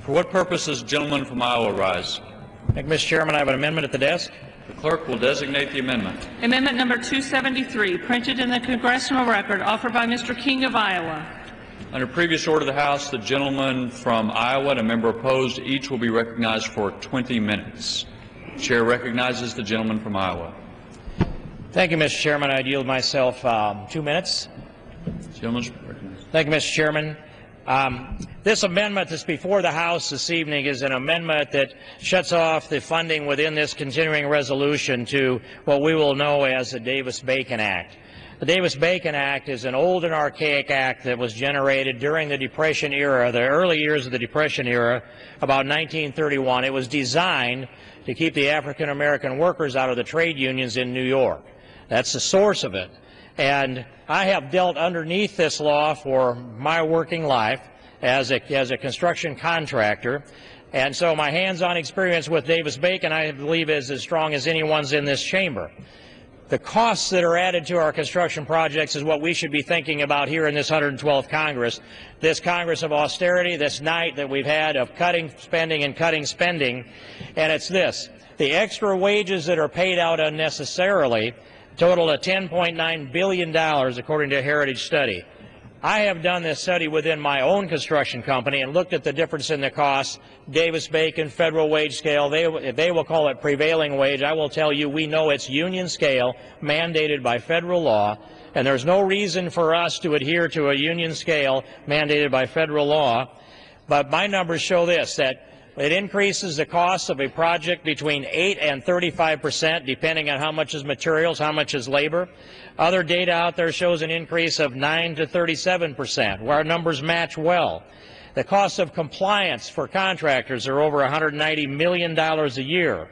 For what purpose does the gentleman from Iowa rise? Thank you, Mr. Chairman. I have an amendment at the desk. The clerk will designate the amendment. Amendment number 273, printed in the congressional record, offered by Mr. King of Iowa. Under previous order of the House, the gentleman from Iowa and a member opposed each will be recognized for 20 minutes. The chair recognizes the gentleman from Iowa. Thank you, Mr. Chairman. I yield myself 2 minutes. Gentleman's recognized. Thank you, Mr. Chairman. This amendment that's before the House this evening is an amendment that shuts off the funding within this continuing resolution to what we will know as the Davis-Bacon Act. The Davis-Bacon Act is an old and archaic act that was generated during the Depression era, the early years of the Depression era, about 1931. It was designed to keep the African American workers out of the trade unions in New York. That's the source of it. And I have dealt underneath this law for my working life as a construction contractor. And so my hands-on experience with Davis-Bacon, I believe, is as strong as anyone's in this chamber. The costs that are added to our construction projects is what we should be thinking about here in this 112th Congress, this Congress of austerity, this night that we've had of cutting spending and cutting spending. And it's this: the extra wages that are paid out unnecessarily total of $10.9 billion, according to a Heritage study. I have done this study within my own construction company and looked at the difference in the costs. Davis-Bacon, federal wage scale, they will call it prevailing wage. I will tell you, we know it's union scale, mandated by federal law, and there's no reason for us to adhere to a union scale mandated by federal law. But my numbers show this, that it increases the cost of a project between 8 and 35%, depending on how much is materials, how much is labor. Other data out there shows an increase of 9 to 37%, where our numbers match well. The cost of compliance for contractors are over $190 million a year,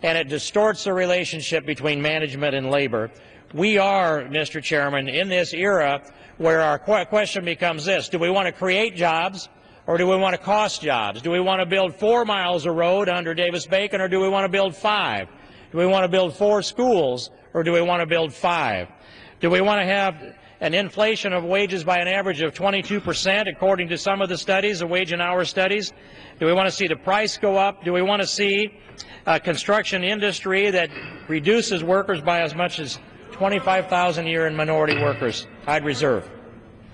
and it distorts the relationship between management and labor. We are, Mr. Chairman, in this era where our question becomes this: do we want to create jobs, or do we want to cost jobs? Do we want to build 4 miles of road under Davis-Bacon, or do we want to build 5? Do we want to build 4 schools, or do we want to build 5? Do we want to have an inflation of wages by an average of 22%, according to some of the studies, the wage and hour studies? Do we want to see the price go up? Do we want to see a construction industry that reduces workers by as much as 25,000 a year in minority workers? I'd reserve.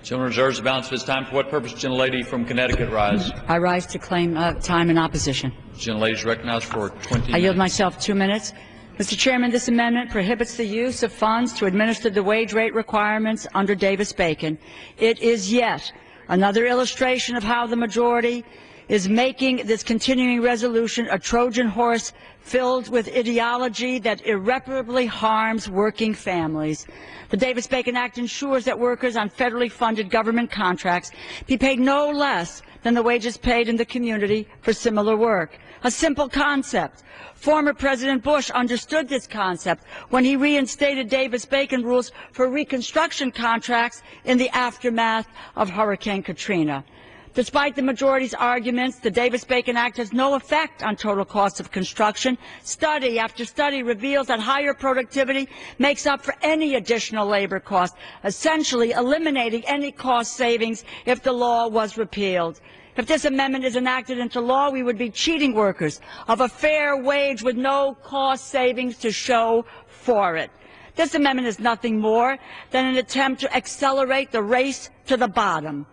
Gentleman reserves the balance of his time. For what purpose, gentlelady from Connecticut, rise? I rise to claim time in opposition. Gentlelady is recognized for 20 minutes. I yield myself 2 minutes. Mr. Chairman, this amendment prohibits the use of funds to administer the wage rate requirements under Davis-Bacon. It is yet another illustration of how the majority is making this continuing resolution a Trojan horse filled with ideology that irreparably harms working families. The Davis-Bacon Act ensures that workers on federally funded government contracts be paid no less than the wages paid in the community for similar work. A simple concept. Former President Bush understood this concept when he reinstated Davis-Bacon rules for reconstruction contracts in the aftermath of Hurricane Katrina. Despite the majority's arguments, the Davis-Bacon Act has no effect on total costs of construction. Study after study reveals that higher productivity makes up for any additional labor cost, essentially eliminating any cost savings if the law was repealed. If this amendment is enacted into law, we would be cheating workers of a fair wage with no cost savings to show for it. This amendment is nothing more than an attempt to accelerate the race to the bottom.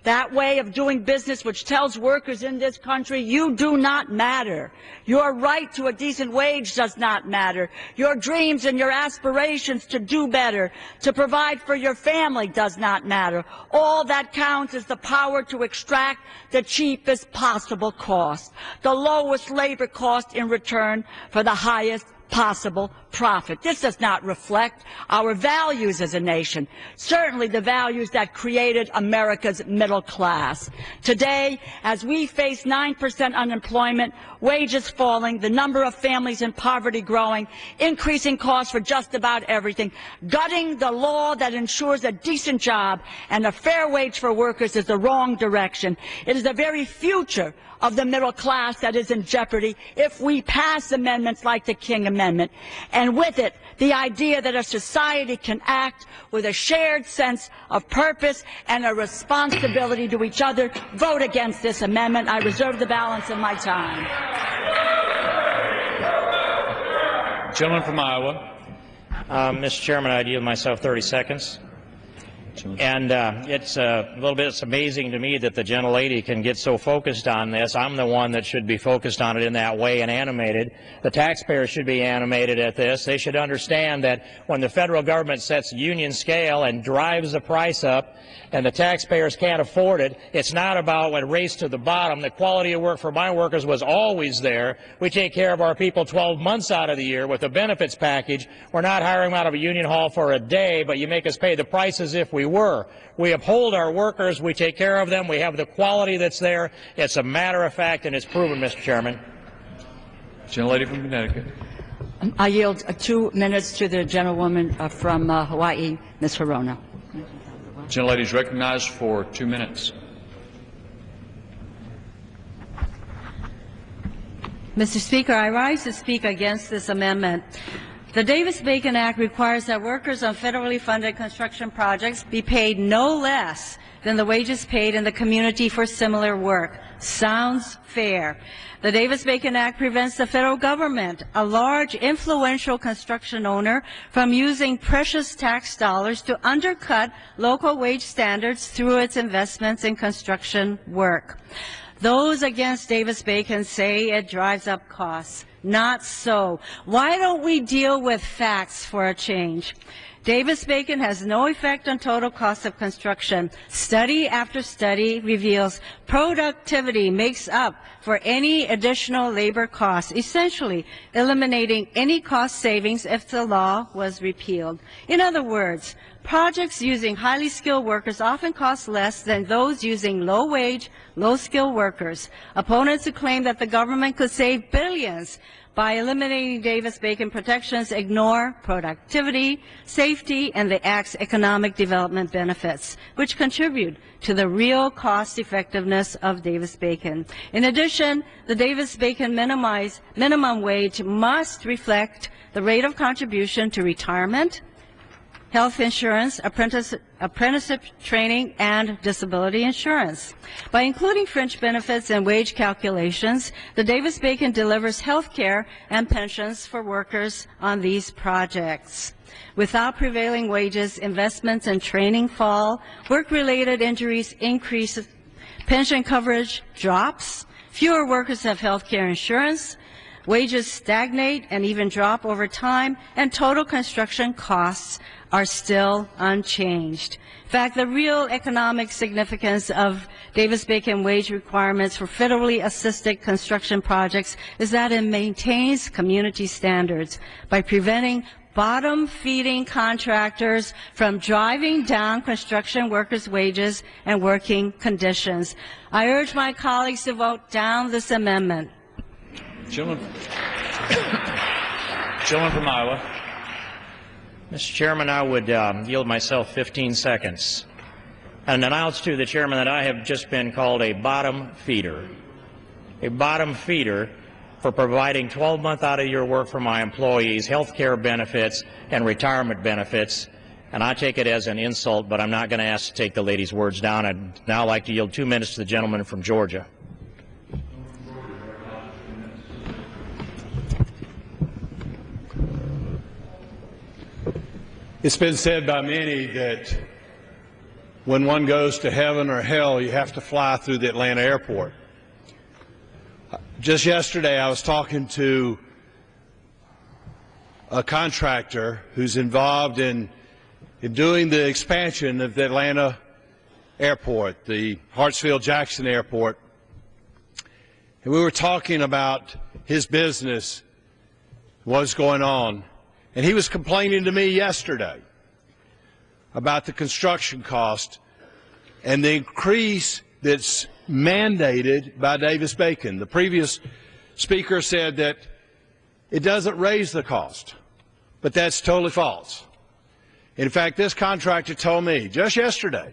That way of doing business which tells workers in this country, you do not matter. Your right to a decent wage does not matter. Your dreams and your aspirations to do better, to provide for your family does not matter. All that counts is the power to extract the cheapest possible cost, the lowest labor cost in return for the highest possible profit. This does not reflect our values as a nation, certainly the values that created America's middle class. Today, as we face 9% unemployment, wages falling, the number of families in poverty growing, increasing costs for just about everything, gutting the law that ensures a decent job and a fair wage for workers is the wrong direction. It is the very future of the middle class that is in jeopardy if we pass amendments like the King Amendment. amendment, and with it, the idea that a society can act with a shared sense of purpose and a responsibility to each other. Vote against this amendment. I reserve the balance of my time. Gentleman from Iowa. Mr. Chairman, I'd yield myself 30 seconds. And it's amazing to me that the gentlelady can get so focused on this. I'm the one that should be focused on it in that way and animated. The taxpayers should be animated at this. They should understand that when the federal government sets a union scale and drives the price up and the taxpayers can't afford it, it's not about a race to the bottom. The quality of work for my workers was always there. We take care of our people 12 months out of the year with a benefits package. We're not hiring them out of a union hall for a day, but you make us pay the price as if we were. We uphold our workers. We take care of them. We have the quality that's there. It's a matter of fact, and it's proven, Mr. Chairman. Gentlelady from Connecticut. I yield 2 minutes to the gentlewoman from Hawaii, Ms. Hirono. Gentlelady is recognized for 2 minutes. Mr. Speaker, I rise to speak against this amendment. The Davis-Bacon Act requires that workers on federally funded construction projects be paid no less than the wages paid in the community for similar work. Sounds fair. The Davis-Bacon Act prevents the federal government, a large influential construction owner, from using precious tax dollars to undercut local wage standards through its investments in construction work. Those against Davis-Bacon say it drives up costs. Not so. Why don't we deal with facts for a change? Davis-Bacon has no effect on total cost of construction. Study after study reveals productivity makes up for any additional labor costs, essentially eliminating any cost savings if the law was repealed. In other words, projects using highly skilled workers often cost less than those using low-wage, low-skilled workers. Opponents who claim that the government could save billions by eliminating Davis-Bacon protections ignore productivity, safety, and the Act's economic development benefits, which contribute to the real cost effectiveness of Davis-Bacon. In addition, the Davis-Bacon minimum wage must reflect the rate of contribution to retirement, health insurance, apprenticeship training, and disability insurance. By including fringe benefits and wage calculations, the Davis-Bacon delivers health care and pensions for workers on these projects. Without prevailing wages, investments and training fall, work-related injuries increase, pension coverage drops, fewer workers have health care insurance, wages stagnate and even drop over time, and total construction costs are still unchanged. In fact, the real economic significance of Davis-Bacon wage requirements for federally assisted construction projects is that it maintains community standards by preventing bottom-feeding contractors from driving down construction workers' wages and working conditions. I urge my colleagues to vote down this amendment. Gentleman from Iowa. Mr. Chairman, I would yield myself 15 seconds and announce to the Chairman that I have just been called a bottom feeder for providing 12 months out of your work for my employees, health care benefits, and retirement benefits. And I take it as an insult, but I'm not going to ask to take the lady's words down. I'd now like to yield 2 minutes to the gentleman from Georgia. It's been said by many that when one goes to heaven or hell, you have to fly through the Atlanta airport. Just yesterday, I was talking to a contractor who's involved in doing the expansion of the Atlanta airport, the Hartsfield-Jackson Airport. And we were talking about his business, what's going on. And he was complaining to me yesterday about the construction cost and the increase that's mandated by Davis-Bacon. The previous speaker said that it doesn't raise the cost, but that's totally false. In fact, this contractor told me just yesterday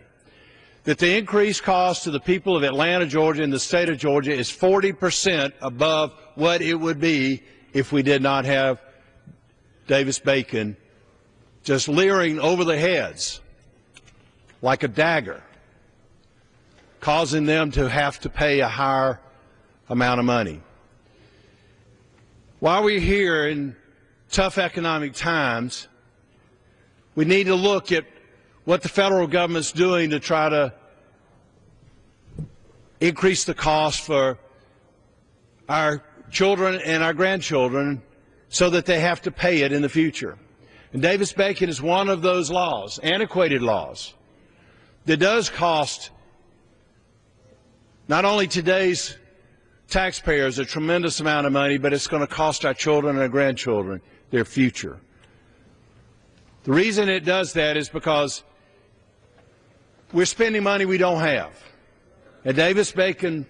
that the increased cost to the people of Atlanta, Georgia, and the state of Georgia is 40% above what it would be if we did not have Davis-Bacon just leering over their heads like a dagger, causing them to have to pay a higher amount of money. While we're here in tough economic times, we need to look at what the federal government's doing to try to increase the cost for our children and our grandchildren so that they have to pay it in the future. And Davis-Bacon is one of those laws, antiquated laws, that does cost not only today's taxpayers a tremendous amount of money, but it's going to cost our children and our grandchildren their future. The reason it does that is because we're spending money we don't have. And Davis-Bacon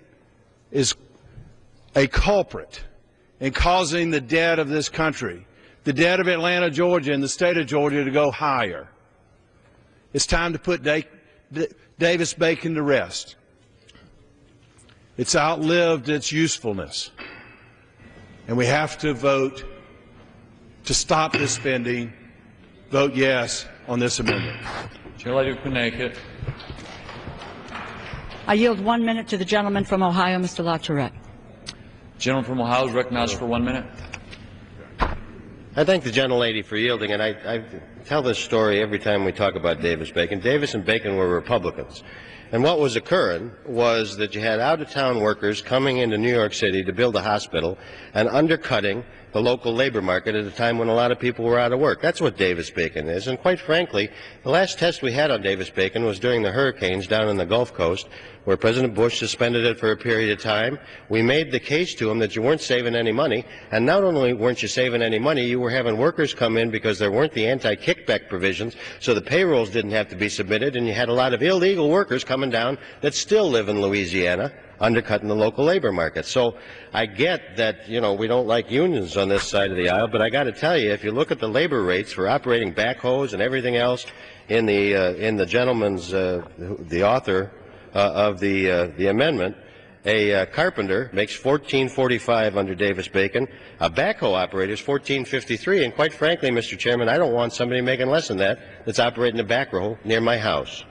is a culprit in causing the debt of this country, the debt of Atlanta, Georgia, and the state of Georgia to go higher. It's time to put Davis-Bacon to rest. It's outlived its usefulness. And we have to vote to stop this spending. Vote yes on this amendment. Chair-Lady of Connecticut. I yield 1 minute to the gentleman from Ohio, Mr. LaTourette. Gentleman from Ohio is recognized for 1 minute. I thank the gentlelady for yielding, and I tell this story every time we talk about Davis-Bacon. Davis and Bacon were Republicans. And what was occurring was that you had out-of-town workers coming into New York City to build a hospital and undercutting the local labor market at a time when a lot of people were out of work. That's what Davis-Bacon is. And quite frankly, the last test we had on Davis-Bacon was during the hurricanes down in the Gulf Coast, where President Bush suspended it for a period of time. We made the case to him that you weren't saving any money, and not only weren't you saving any money, you were having workers come in because there weren't the anti-kickback provisions, so the payrolls didn't have to be submitted, and you had a lot of illegal workers coming down that still live in Louisiana, undercutting the local labor market. So I get that, you know, we don't like unions on this side of the aisle, but I got to tell you, if you look at the labor rates for operating backhoes and everything else in the gentleman's, the author of the amendment, a carpenter makes $14.45 under Davis-Bacon. A backhoe operator is $14.53, and quite frankly, Mr. Chairman, I don't want somebody making less than that that's operating a backhoe near my house.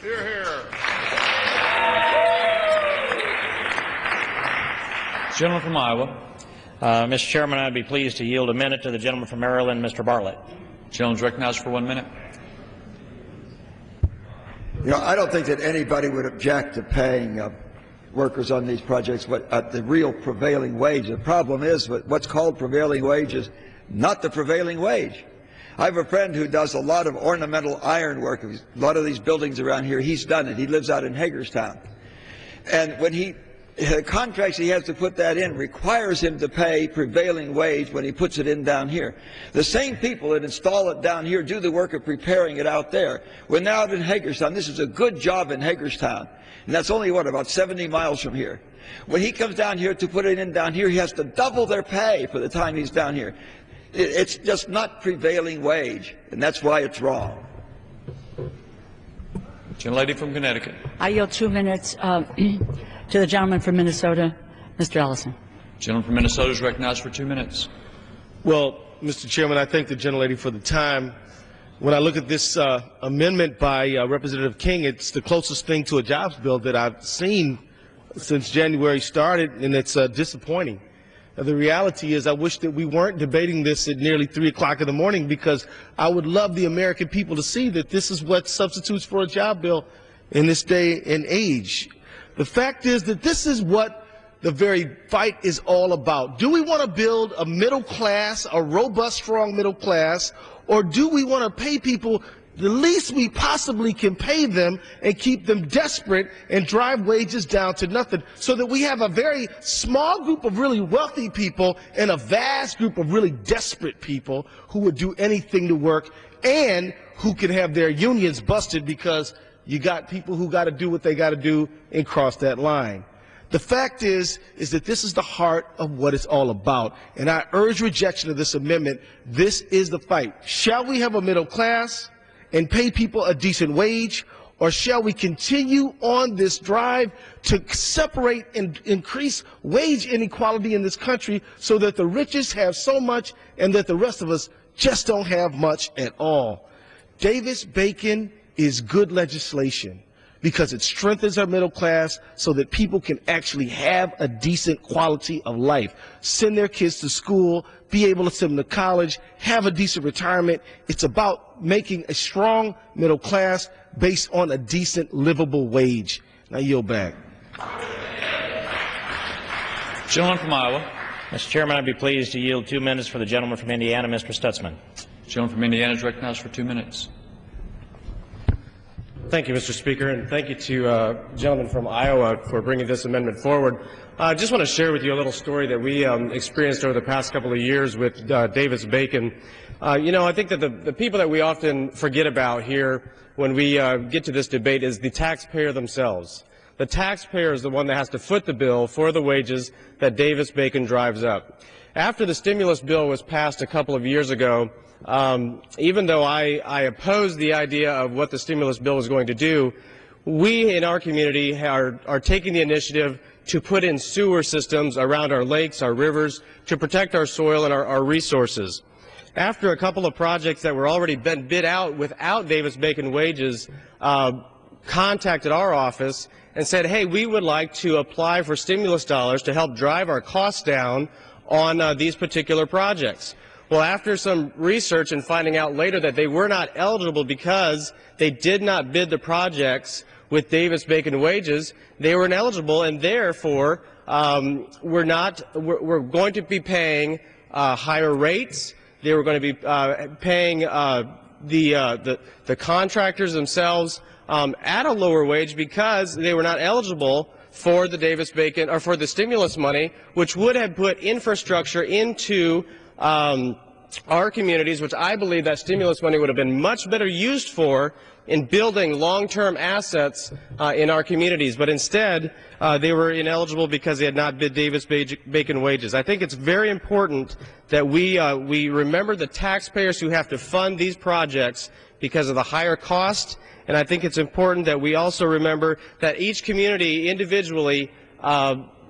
Hear, hear. Gentleman from Iowa. Mr. Chairman, I'd be pleased to yield a minute to the gentleman from Maryland, Mr. Bartlett. Gentleman is recognized for 1 minute. You know, I don't think that anybody would object to paying workers on these projects at the real prevailing wage. The problem is what's called prevailing wage is not the prevailing wage. I have a friend who does a lot of ornamental iron work. A lot of these buildings around here, he's done it. He lives out in Hagerstown. And when the contracts he has to put that in requires him to pay prevailing wage when he puts it in down here. The same people that install it down here do the work of preparing it out there. We're now out in Hagerstown. This is a good job in Hagerstown. And that's only, about 70 miles from here. When he comes down here to put it in down here, he has to double their pay for the time he's down here. It's just not prevailing wage, and that's why it's wrong. Gentlelady from Connecticut. I yield 2 minutes to the gentleman from Minnesota, Mr. Ellison. Gentleman from Minnesota is recognized for 2 minutes. Well, Mr. Chairman, I thank the gentlelady for the time. When I look at this amendment by Representative King, it's the closest thing to a jobs bill that I've seen since January started, and it's disappointing. The reality is I wish that we weren't debating this at nearly 3 o'clock in the morning, because I would love the American people to see that this is what substitutes for a job bill in this day and age. The fact is that this is what the very fight is all about. Do we want to build a middle class, a robust, strong middle class, or do we want to pay people the least we possibly can pay them and keep them desperate and drive wages down to nothing, so that we have a very small group of really wealthy people and a vast group of really desperate people who would do anything to work and who can have their unions busted because you got people who got to do what they got to do and cross that line. The fact is that this is the heart of what it's all about, and I urge rejection of this amendment. This is the fight. Shall we have a middle class and pay people a decent wage, or shall we continue on this drive to separate and increase wage inequality in this country so that the richest have so much and that the rest of us just don't have much at all. Davis-Bacon is good legislation because it strengthens our middle class so that people can actually have a decent quality of life, send their kids to school, be able to send them to college, have a decent retirement. It's about making a strong middle class based on a decent, livable wage. And I yield back. Gentleman from Iowa. Mr. Chairman, I'd be pleased to yield 2 minutes for the gentleman from Indiana, Mr. Stutzman. Gentleman from Indiana is recognized for 2 minutes. Thank you, Mr. Speaker, and thank you to the gentleman from Iowa for bringing this amendment forward. I just want to share with you a little story that we experienced over the past couple of years with Davis-Bacon. You know, I think that the people that we often forget about here when we get to this debate is the taxpayer themselves. The taxpayer is the one that has to foot the bill for the wages that Davis-Bacon drives up. After the stimulus bill was passed a couple of years ago, even though I opposed the idea of what the stimulus bill was going to do, we in our community are taking the initiative to put in sewer systems around our lakes, our rivers, to protect our soil and our resources. After a couple of projects that were already been bid out without Davis-Bacon wages contacted our office and said, hey, we would like to apply for stimulus dollars to help drive our costs down on these particular projects. Well, after some research and finding out later that they were not eligible because they did not bid the projects with Davis-Bacon wages, they were ineligible, and therefore we're going to be paying higher rates. They were going to be paying the contractors themselves at a lower wage because they were not eligible for the Davis-Bacon or for the stimulus money, which would have put infrastructure into our communities, which I believe that stimulus money would have been much better used for in building long-term assets in our communities. But instead, they were ineligible because they had not bid Davis-Bacon wages. I think it's very important that we remember the taxpayers who have to fund these projects because of the higher cost, and I think it's important that we also remember that each community individually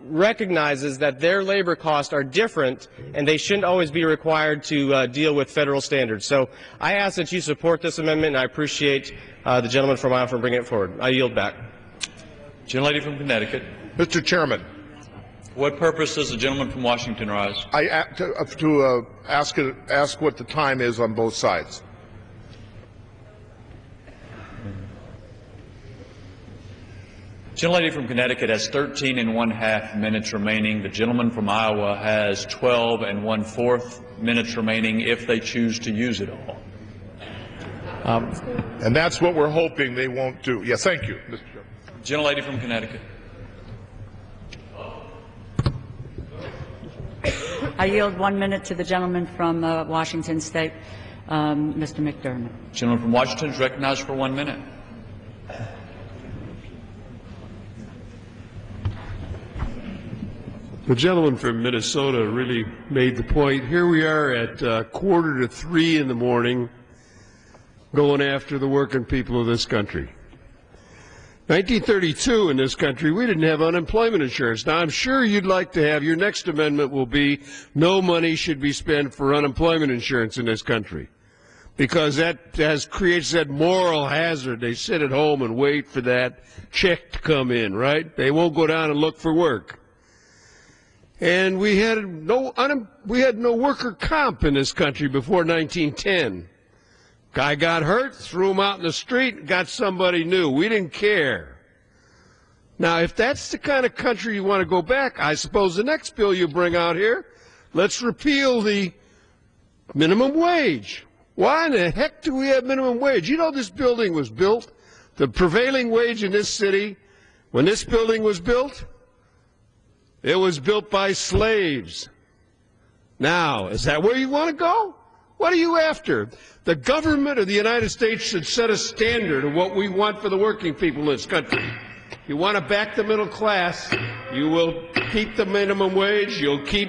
recognizes that their labor costs are different and they shouldn't always be required to deal with federal standards. So I ask that you support this amendment, and I appreciate the gentleman from Iowa for bringing it forward. I yield back. Gentlelady from Connecticut. Mr. Chairman. What purpose does the gentleman from Washington rise? To ask what the time is on both sides. Gentlelady from Connecticut has 13 1/2 minutes remaining. The gentleman from Iowa has 12 1/4 minutes remaining if they choose to use it all. And that's what we're hoping they won't do. Yes, thank you, Mr. Chairman. Gentlelady from Connecticut. I yield 1 minute to the gentleman from Washington State, Mr. McDermott. Gentleman from Washington is recognized for 1 minute. The gentleman from Minnesota really made the point. Here we are at 2:45 in the morning going after the working people of this country. 1932 in this country, we didn't have unemployment insurance. Now, I'm sure you'd like to have, your next amendment will be no money should be spent for unemployment insurance in this country, because that creates that moral hazard. They sit at home and wait for that check to come in, right? They won't go down and look for work. And we had no worker comp in this country before 1910. Guy got hurt, threw him out in the street, got somebody new. We didn't care. Now, if that's the kind of country you want to go back, I suppose the next bill you bring out here, let's repeal the minimum wage. Why in the heck do we have minimum wage? You know, this building was built, the prevailing wage in this city, when this building was built, it was built by slaves. Now, is that where you want to go? What are you after? The government of the United States should set a standard of what we want for the working people in this country. You want to back the middle class, you will keep the minimum wage, you'll keep...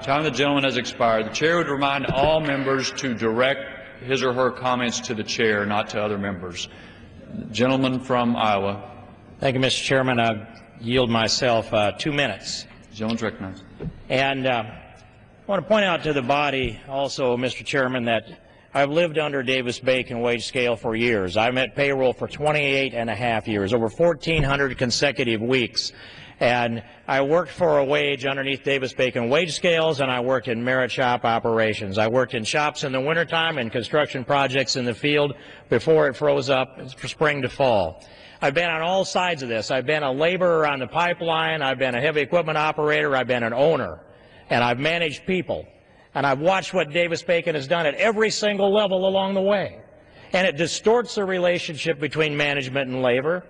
Time of the gentleman has expired. The chair would remind all members to direct his or her comments to the chair, not to other members. Gentleman from Iowa. Thank you, Mr. Chairman. I yield myself 2 minutes. The gentleman's recognized. And I want to point out to the body also, Mr. Chairman, that I've lived under Davis-Bacon wage scale for years. I'm at payroll for 28 and a half years, over 1,400 consecutive weeks. And I worked for a wage underneath Davis-Bacon wage scales, and I worked in merit shop operations. I worked in shops in the wintertime and construction projects in the field before it froze up from spring to fall. I've been on all sides of this. I've been a laborer on the pipeline. I've been a heavy equipment operator. I've been an owner. And I've managed people. And I've watched what Davis-Bacon has done at every single level along the way. And it distorts the relationship between management and labor.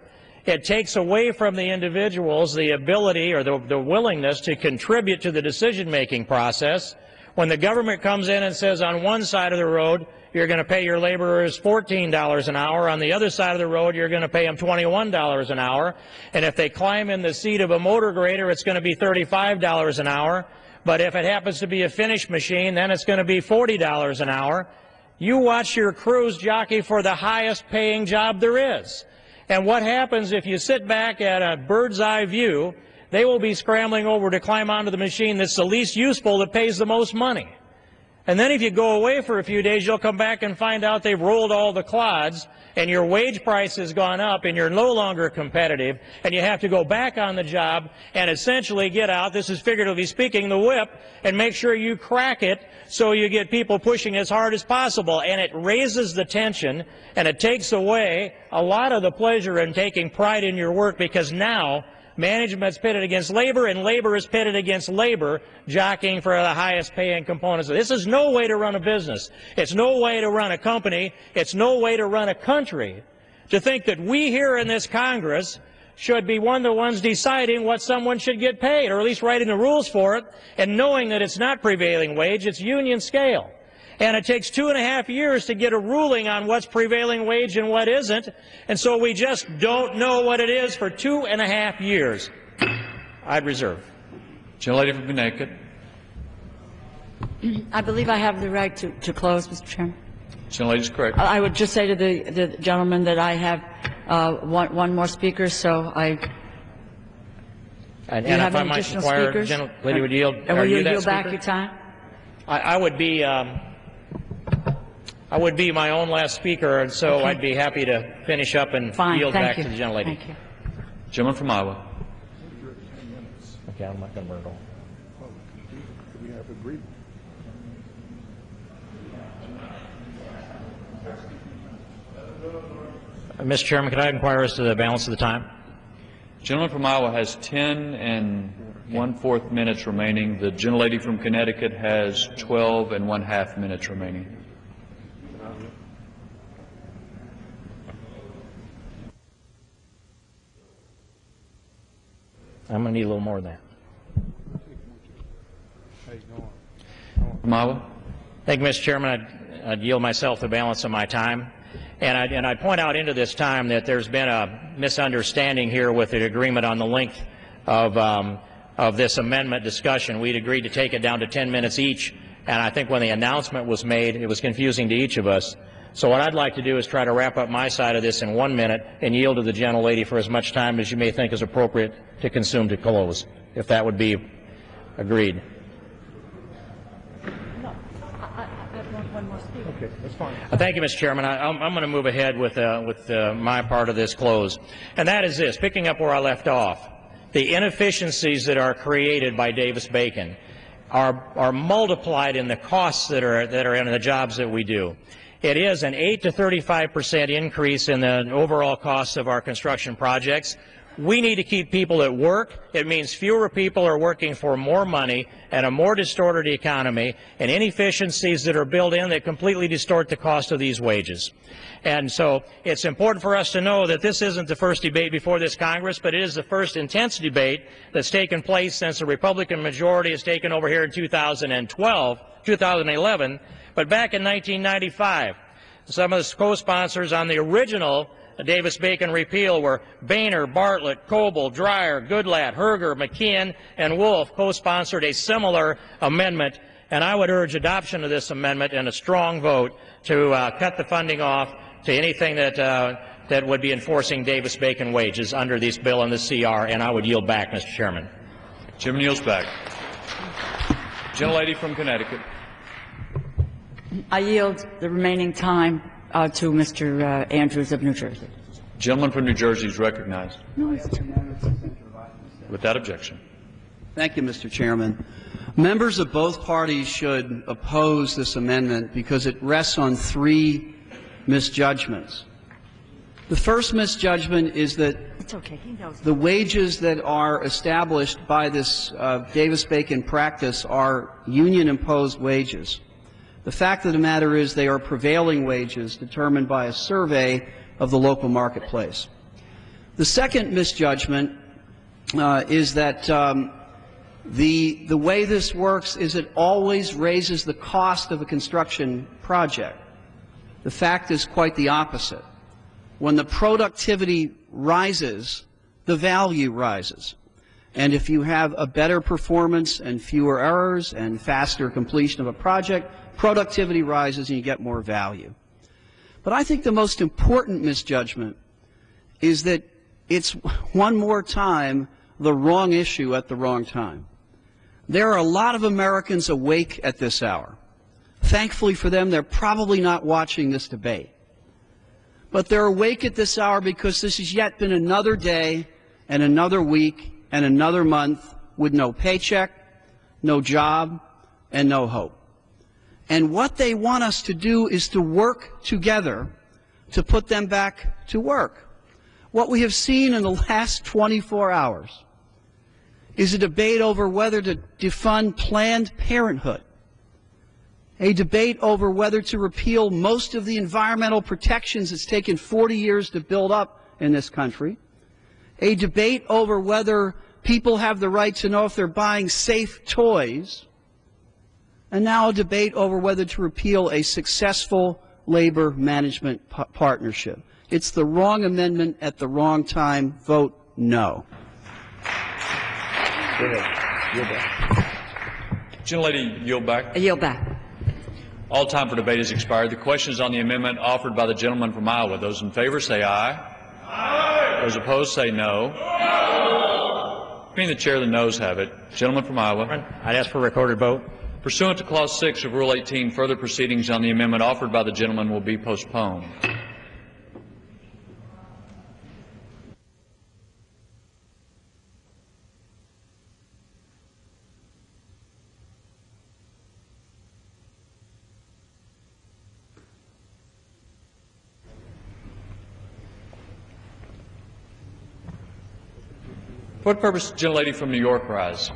It takes away from the individuals the ability or the willingness to contribute to the decision-making process. When the government comes in and says on one side of the road, you're going to pay your laborers $14 an hour. On the other side of the road, you're going to pay them $21 an hour. And if they climb in the seat of a motor grader, it's going to be $35 an hour. But if it happens to be a finish machine, then it's going to be $40 an hour. You watch your crews jockey for the highest paying job there is. And what happens if you sit back at a bird's eye view, they will be scrambling over to climb onto the machine that's the least useful that pays the most money. And then if you go away for a few days, you'll come back and find out they've rolled all the clods and your wage price has gone up and you're no longer competitive and you have to go back on the job and essentially get out, this is figuratively speaking, the whip and make sure you crack it so you get people pushing as hard as possible. And it raises the tension and it takes away a lot of the pleasure in taking pride in your work because now management's pitted against labor, and labor is pitted against labor, jockeying for the highest paying components. This is no way to run a business. It's no way to run a company. It's no way to run a country. To think that we here in this Congress should be the ones deciding what someone should get paid, or at least writing the rules for it, and knowing that it's not prevailing wage, it's union scale. And it takes 2.5 years to get a ruling on what's prevailing wage and what isn't. And so we just don't know what it is for 2.5 years. I'd reserve. Gentlelady from Connecticut. I believe I have the right to close, Mr. Chairman. Gentlelady's correct. I would just say to the gentleman that I have one more speaker, so I... And have if I any might additional inquire, speakers? Gentlelady would yield. And will you that yield back speaker? your time? I would be my own last speaker, and so Okay. I'd be happy to finish up and yield back to the gentlelady. Thank you. Gentleman from Iowa. Okay, I'm not going to burn it all. Mr. Chairman, could I inquire as to the balance of the time? Gentleman from Iowa has 10 and 1/4 minutes remaining. The gentlelady from Connecticut has 12 and 1/2 minutes remaining. I'm going to need a little more than that. From Iowa. Thank you, Mr. Chairman. I'd yield myself the balance of my time. And I'd point out into this time that there's been a misunderstanding here with the agreement on the length of this amendment discussion. We'd agreed to take it down to 10 minutes each, and I think when the announcement was made, it was confusing to each of us. So what I'd like to do is try to wrap up my side of this in 1 minute and yield to the gentlelady for as much time as you may think is appropriate to consume to close, if that would be agreed. Okay, that's fine. Thank you, Mr. Chairman. I'm going to move ahead with my part of this close, and that is this: picking up where I left off. The inefficiencies that are created by Davis-Bacon are multiplied in the costs that are in the jobs that we do. It is an 8 to 35% increase in the overall costs of our construction projects. We need to keep people at work. It means fewer people are working for more money and a more distorted economy, and inefficiencies that are built in that completely distort the cost of these wages. And so it's important for us to know that this isn't the first debate before this Congress, but it is the first intense debate that's taken place since the Republican majority has taken over here in 2011. But back in 1995, some of the co-sponsors on the original Davis-Bacon repeal were Boehner, Bartlett, Coble, Dreyer, Goodlatte, Herger, McKeon, and Wolf co-sponsored a similar amendment, and I would urge adoption of this amendment and a strong vote to cut the funding off to anything that would be enforcing Davis-Bacon wages under this bill and the CR, and I would yield back, Mr. Chairman. Chairman yields back. Gentlelady from Connecticut. I yield the remaining time to Mr. Andrews of New Jersey. Gentleman from New Jersey is recognized. No, it's Without objection. Thank you, Mr. Chairman. Members of both parties should oppose this amendment because it rests on three misjudgments. The first misjudgment is that the wages that are established by this Davis-Bacon practice are union-imposed wages. The fact of the matter is they are prevailing wages determined by a survey of the local marketplace. The second misjudgment is that the way this works is it always raises the cost of a construction project. The fact is quite the opposite. When the productivity rises, the value rises. And if you have a better performance and fewer errors and faster completion of a project, productivity rises and you get more value. But I think the most important misjudgment is that it's one more time the wrong issue at the wrong time. There are a lot of Americans awake at this hour. Thankfully for them, they're probably not watching this debate. But they're awake at this hour because this has yet been another day and another week and another month with no paycheck, no job, and no hope. And what they want us to do is to work together to put them back to work. What we have seen in the last 24 hours is a debate over whether to defund Planned Parenthood, a debate over whether to repeal most of the environmental protections it's taken 40 years to build up in this country, a debate over whether people have the right to know if they're buying safe toys, and now a debate over whether to repeal a successful labor management partnership. It's the wrong amendment at the wrong time. Vote no. Gentlelady, yield back. I yield back. All time for debate has expired. The question is on the amendment offered by the gentleman from Iowa. Those in favor say aye. Aye. Those opposed say no. No. Being the chair, the noes have it. Gentleman from Iowa. I'd ask for a recorded vote. Pursuant to Clause 6 of Rule 18, further proceedings on the amendment offered by the gentleman will be postponed. For what purpose, gentlelady from New York, rise?